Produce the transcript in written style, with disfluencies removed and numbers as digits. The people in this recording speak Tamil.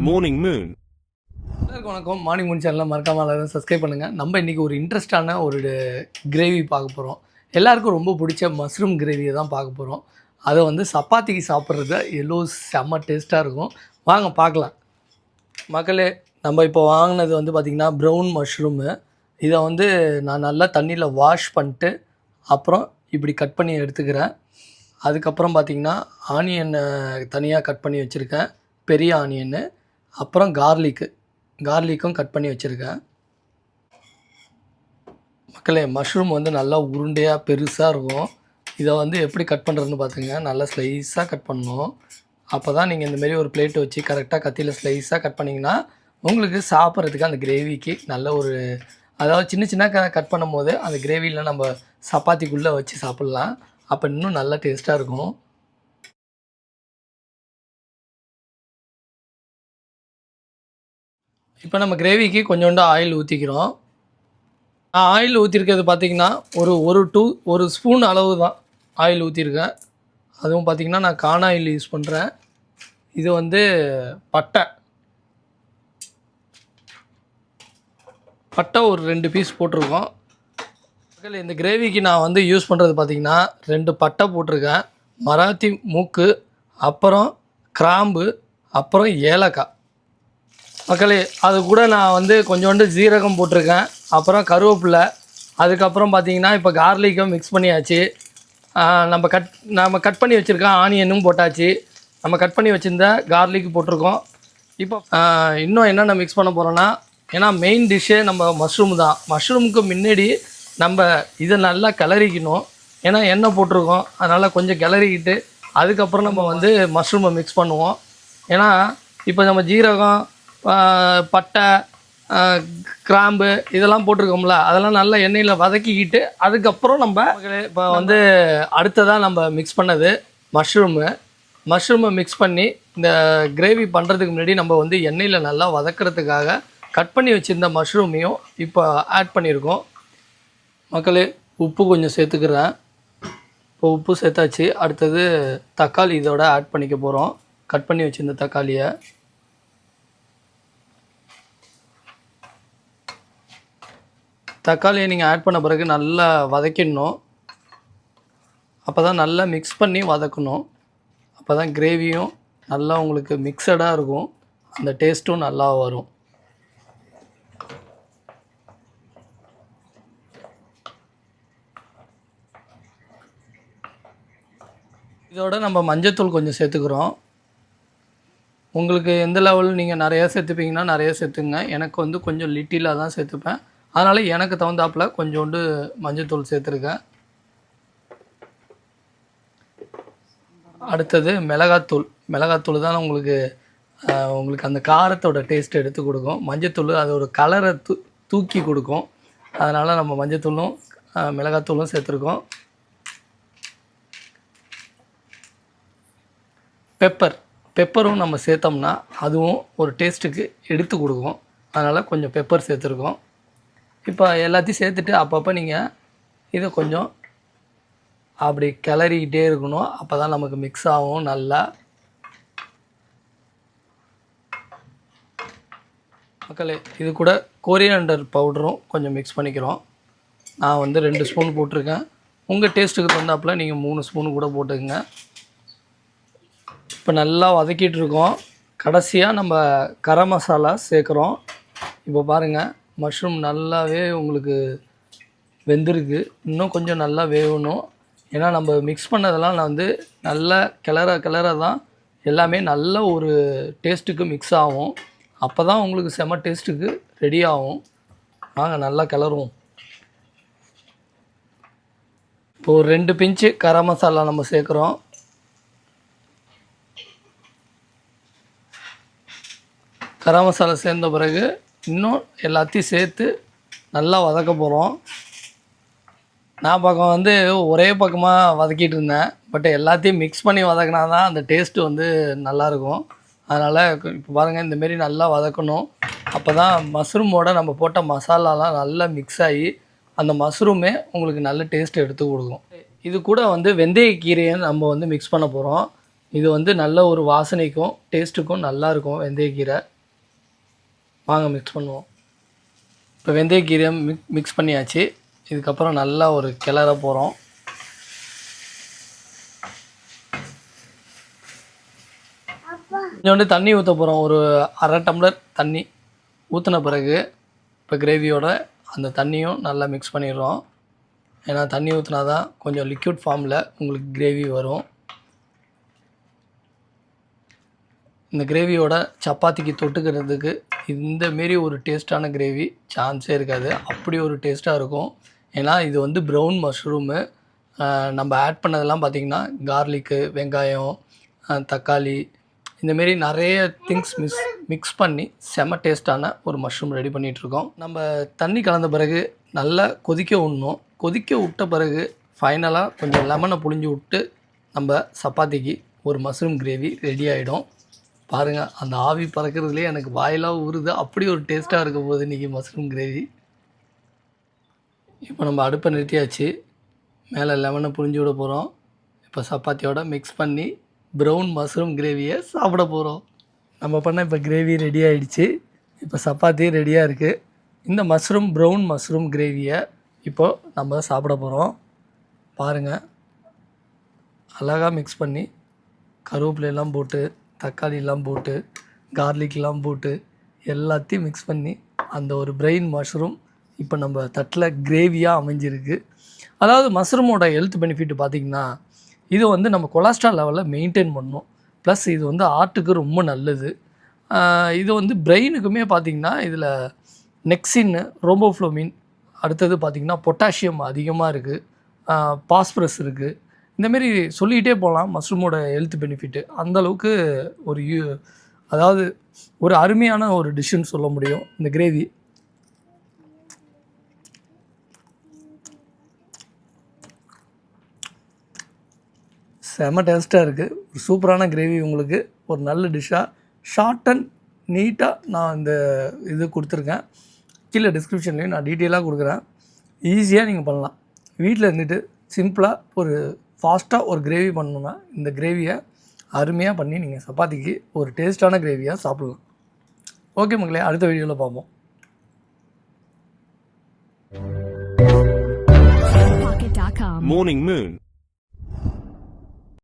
Morning Moon. எல்லாருக்கும் வணக்கம். மார்னிங் மூன் சேனலில் மறக்காமல் எல்லாரும் சப்ஸ்கிரைப் பண்ணுங்கள். நம்ம இன்றைக்கி ஒரு இன்ட்ரெஸ்டான ஒரு கிரேவி பார்க்க போகிறோம். எல்லாருக்கும் ரொம்ப பிடிச்ச மஷ்ரூம் கிரேவியை தான் பார்க்க போகிறோம். அதை வந்து சப்பாத்திக்கு சாப்பிட்றது எவ்வளோ செம்ம டேஸ்ட்டாக இருக்கும். வாங்க பார்க்கலாம். மக்களே, நம்ம இப்போ வாங்கினது வந்து பார்த்திங்கன்னா ப்ரௌன் மஷ்ரூமு. இதை வந்து நான் நல்லா தண்ணியில் வாஷ் பண்ணிட்டு அப்புறம் இப்படி கட் பண்ணி எடுத்துக்கிறேன். அதுக்கப்புறம் பார்த்திங்கன்னா ஆனியனை தனியாக கட் பண்ணி வச்சுருக்கேன், பெரிய ஆனியன்னு. அப்புறம் கார்லிக்கும் கட் பண்ணி வச்சுருக்கேன். மக்களே, மஷ்ரூம் வந்து நல்லா உருண்டையாக பெருசாக இருக்கும். இதை வந்து எப்படி கட் பண்ணுறதுன்னு பார்த்துங்க. நல்லா ஸ்லைஸாக கட் பண்ணணும். அப்போ தான் நீங்கள் இந்தமாரி ஒரு பிளேட்டை வச்சு கரெக்டாக கத்தியில் ஸ்லைஸாக கட் பண்ணிங்கன்னா உங்களுக்கு சாப்பிட்றதுக்கு அந்த கிரேவிக்கு நல்ல ஒரு, அதாவது சின்ன சின்ன கட் பண்ணும் போது அந்த கிரேவியில் நம்ம சப்பாத்திக்குள்ளே வச்சு சாப்பிட்லாம். அப்போ இன்னும் நல்லா டேஸ்ட்டாக இருக்கும். இப்போ நம்ம கிரேவிக்கு கொஞ்சோண்டு ஆயில் ஊற்றிக்கிறோம். நான் ஆயில் ஊற்றிருக்கிறது பார்த்திங்கன்னா ஒரு ஸ்பூன் அளவு தான் ஆயில் ஊற்றிருக்கேன். அதுவும் பார்த்திங்கன்னா நான் கான் ஆயில் யூஸ் பண்ணுறேன். இது வந்து பட்டை ஒரு 2 பீஸ் போட்டிருக்கோம். இந்த கிரேவிக்கு நான் வந்து யூஸ் பண்ணுறது பார்த்திங்கன்னா 2 பட்டை போட்டிருக்கேன், மராத்தி மூக்கு, அப்புறம் கிராம்பு, அப்புறம் ஏலக்காய். மக்களே, அது கூட நான் வந்து கொஞ்சோண்டு ஜீரகம் போட்டிருக்கேன், அப்புறம் கருவேப்பிலை, அதுக்கப்புறம் பார்த்திங்கன்னா இப்போ கார்லிக்கும் மிக்ஸ் பண்ணியாச்சு. நம்ம கட் பண்ணி வச்சுருக்கோம் ஆனியனும் போட்டாச்சு. நம்ம கட் பண்ணி வச்சுருந்த கார்லிக் போட்டிருக்கோம். இப்போ இன்னும் என்னென்ன மிக்ஸ் பண்ண போகிறோன்னா, ஏன்னா மெயின் டிஷ்ஷே நம்ம மஷ்ரூம் தான். மஷ்ரூமுக்கு முன்னாடி நம்ம இதை நல்லா கிளறிக்கணும். ஏன்னா எண்ணெய் போட்டிருக்கோம், அதனால் கொஞ்சம் கிளறிக்கிட்டு அதுக்கப்புறம் நம்ம வந்து மஷ்ரூமை மிக்ஸ் பண்ணுவோம். ஏன்னா இப்போ நம்ம ஜீரகம், பட்டை, கிராம்பு இதெல்லாம் போட்டிருக்கோம்ல, அதெல்லாம் நல்லா எண்ணெயில் வதக்கிக்கிட்டு அதுக்கப்புறம் நம்ம இப்போ வந்து அடுத்ததாக நம்ம மிக்ஸ் பண்ணது மஷ்ரூமை மிக்ஸ் பண்ணி இந்த கிரேவி பண்ணுறதுக்கு முன்னாடி நம்ம வந்து எண்ணெயில் நல்லா வதக்கிறதுக்காக கட் பண்ணி வச்சுருந்த மஷ்ரூமையும் இப்போ ஆட் பண்ணியிருக்கோம். மக்களே, உப்பு கொஞ்சம் சேர்த்துக்கிறேன். இப்போ உப்பு சேர்த்தாச்சு. அடுத்தது தக்காளி இதோட ஆட் பண்ணிக்க போகிறோம். கட் பண்ணி வச்சுருந்த தக்காளியை நீங்கள் ஆட் பண்ண பிறகு நல்லா வதக்கிடணும். அப்போ தான் நல்லா மிக்ஸ் பண்ணி வதக்கணும். அப்போ தான் கிரேவியும் நல்லா உங்களுக்கு மிக்சடாக இருக்கும், அந்த டேஸ்ட்டும் நல்லா வரும். இதோட நம்ம மஞ்சத்தூள் கொஞ்சம் சேர்த்துக்கிறோம். உங்களுக்கு எந்த லெவலில் நீங்கள் நிறையா சேர்த்துப்பீங்கன்னா நிறையா சேர்த்துங்க. எனக்கு வந்து கொஞ்சம் லிட்டிலாக தான் சேர்த்துப்பேன், அதனால் எனக்கு தகுந்தாப்பில் கொஞ்சோண்டு மஞ்சத்தூள் சேர்த்துருக்கேன். அடுத்தது மிளகாத்தூள் தான் உங்களுக்கு அந்த காரத்தோட டேஸ்ட் எடுத்து கொடுக்கும். மஞ்சத்தூள் அதோட கலரை தூக்கி கொடுக்கும். அதனால் நம்ம மஞ்சத்தூளும் மிளகாத்தூளும் சேர்த்துருக்கோம். பெப்பரும் நம்ம சேர்த்தோம்னா அதுவும் ஒரு டேஸ்ட்டுக்கு எடுத்து கொடுக்கும். அதனால் கொஞ்சம் பெப்பர் சேர்த்துருக்கோம். இப்போ எல்லாத்தையும் சேர்த்துட்டு அப்பப்போ நீங்கள் இதை கொஞ்சம் அப்படி கிளறிக்கிட்டே இருக்கணும். அப்போ தான் நமக்கு மிக்ஸ் ஆகும் நல்லா. மக்களே, இது கூட கொரியாண்டர் பவுடரும் கொஞ்சம் மிக்ஸ் பண்ணிக்கிறோம். நான் வந்து 2 ஸ்பூன் போட்டிருக்கேன். உங்கள் டேஸ்ட்டுக்கு தகுந்தாப்பில் நீங்கள் 3 ஸ்பூன் கூட போட்டுக்கங்க. இப்போ நல்லா வதக்கிட்டு இருக்கோம். கடைசியாக நம்ம கரம் மசாலா சேர்க்குறோம். இப்போ பாருங்கள், மஷ்ரூம் நல்லாவே உங்களுக்கு வெந்திருக்கு. இன்னும் கொஞ்சம் நல்லா வேகணும். ஏன்னா நம்ம மிக்ஸ் பண்ணதெல்லாம் நான் வந்து நல்லா கிளற தான் எல்லாமே நல்ல ஒரு டேஸ்ட்டுக்கு மிக்ஸ் ஆகும். அப்போ தான் உங்களுக்கு செம டேஸ்ட்டுக்கு ரெடி ஆகும். வாங்க நல்லா கிளறுவோம். இப்போ ஒரு 2 பிஞ்சு கரம் மசாலா நம்ம சேர்க்குறோம். கரம் மசாலா சேர்ந்த பிறகு இன்னும் எல்லாத்தையும் சேர்த்து நல்லா வதக்க போகிறோம். நான் பக்கம் வந்து ஒரே பக்கமாக வதக்கிட்டு இருந்தேன், பட் எல்லாத்தையும் மிக்ஸ் பண்ணி வதக்கினா தான் அந்த டேஸ்ட்டு வந்து நல்லாயிருக்கும். அதனால் இப்போ பாருங்கள், இந்தமாரி நல்லா வதக்கணும். அப்போ தான் மஷ்ரூமோட நம்ம போட்ட மசாலாலாம் நல்லா மிக்ஸ் ஆகி அந்த மஷ்ரூமே உங்களுக்கு நல்ல டேஸ்ட் எடுத்து கொடுக்கும். இது கூட வந்து வெந்தயக்கீரையை நம்ம வந்து மிக்ஸ் பண்ண போகிறோம். இது வந்து நல்ல ஒரு வாசனைக்கும் டேஸ்ட்டுக்கும் நல்லாயிருக்கும் வெந்தயக்கீரை. வாங்க மிக்ஸ் பண்ணுவோம். இப்போ வெந்தயக்கீரை மிக்ஸ் பண்ணியாச்சு. இதுக்கப்புறம் நல்லா ஒரு கிளற போகிறோம். கொஞ்சோண்டு தண்ணி ஊற்ற போகிறோம். ஒரு அரை டம்ளர் தண்ணி ஊற்றின பிறகு இப்போ கிரேவியோட அந்த தண்ணியும் நல்லா மிக்ஸ் பண்ணிடுறோம். ஏன்னா தண்ணி ஊற்றினா தான் கொஞ்சம் லிக்விட் ஃபார்மில் உங்களுக்கு கிரேவி வரும். இந்த கிரேவியோட சப்பாத்திக்கு தொட்டுக்கிறதுக்கு இந்தமாரி ஒரு டேஸ்ட்டான கிரேவி சான்ஸே இருக்காது. அப்படி ஒரு டேஸ்ட்டாக இருக்கும். ஏன்னா இது வந்து ப்ரௌன் மஷ்ரூமு. நம்ம ஆட் பண்ணதெல்லாம் பார்த்திங்கன்னா கார்லிக்கு, வெங்காயம், தக்காளி, இந்தமாரி நிறைய திங்ஸ் மிக்ஸ் பண்ணி செம டேஸ்ட்டான ஒரு மஷ்ரூம் ரெடி பண்ணிகிட்ருக்கோம். நம்ம தண்ணி கலந்த பிறகு நல்லா கொதிக்க விடணும். கொதிக்க விட்ட பிறகு ஃபைனலாக கொஞ்சம் லெமனை புழிஞ்சு விட்டு நம்ம சப்பாத்திக்கு ஒரு மஷ்ரூம் கிரேவி ரெடி ஆகிடும். பாருங்கள், அந்த ஆவி பறக்கிறதுலேயே எனக்கு வாயெல்லாம் ஊறுது. அப்படி ஒரு டேஸ்ட்டாக இருக்க போகுது இன்றைக்கி மஷ்ரூம் கிரேவி. இப்போ நம்ம அடுப்பை நிறுத்தியாச்சு. மேலே லெமனை புழிஞ்சு விட போகிறோம். இப்போ சப்பாத்தியோட மிக்ஸ் பண்ணி ப்ரௌன் மஷ்ரூம் கிரேவியை சாப்பிட போகிறோம். நம்ம பண்ண இப்போ கிரேவி ரெடி ஆகிடுச்சு. இப்போ சப்பாத்தி ரெடியாக இருக்குது. இந்த ப்ரௌன் மஷ்ரூம் கிரேவியை இப்போது நம்ம சாப்பிட போகிறோம். பாருங்கள், அழகாக மிக்ஸ் பண்ணி கருவேப்பிலையெல்லாம் போட்டு, தக்காளியெல்லாம் போட்டு, கார்லிக்லாம் போட்டு எல்லாத்தையும் மிக்ஸ் பண்ணி அந்த ஒரு பிரெயின் மஷ்ரூம் இப்போ நம்ம தட்டில் கிரேவியாக அமைஞ்சிருக்கு. அதாவது மஷ்ரூமோட ஹெல்த் பெனிஃபிட் பார்த்திங்கன்னா, இது வந்து நம்ம கொலஸ்ட்ரால் லெவலில் மெயின்டைன் பண்ணணும். ப்ளஸ் இது வந்து ஹார்ட்டுக்கு ரொம்ப நல்லது. இது வந்து பிரெயினுக்குமே பார்த்திங்கன்னா இதில் நெக்சின்னு, ரோம்போஃப்ளோமின், அடுத்தது பார்த்திங்கன்னா பொட்டாசியம் அதிகமாக இருக்குது, பாஸ்பரஸ் இருக்குது. இந்தமாரி சொல்லிக்கிட்டே போகலாம் மஷ்ரூமோட ஹெல்த் பெனிஃபிட்டு. அந்தளவுக்கு ஒரு அதாவது ஒரு அருமையான ஒரு டிஷ்ஷுன்னு சொல்ல முடியும் இந்த கிரேவி. செம டேஸ்ட்டாக இருக்குது. ஒரு சூப்பரான கிரேவி உங்களுக்கு ஒரு நல்ல டிஷ்ஷாக ஷார்ட் அண்ட் நீட்டாக நான் இந்த இது கொடுத்துருக்கேன். கீழே டிஸ்கிரிப்ஷன்லேயும் நான் டீட்டெயிலாக கொடுக்குறேன். ஈஸியாக நீங்கள் பண்ணலாம். வீட்டில் இருந்துட்டு சிம்பிளாக ஒரு ஃபாஸ்ட்டாக ஒரு கிரேவி பண்ணணுன்னா இந்த கிரேவியை அருமையாக பண்ணி நீங்கள் சப்பாத்திக்கு ஒரு டேஸ்ட்டான கிரேவியாக சாப்பிட்லாம். ஓகே மக்களே, அடுத்த வீடியோவில் பார்ப்போம். Morning Moon.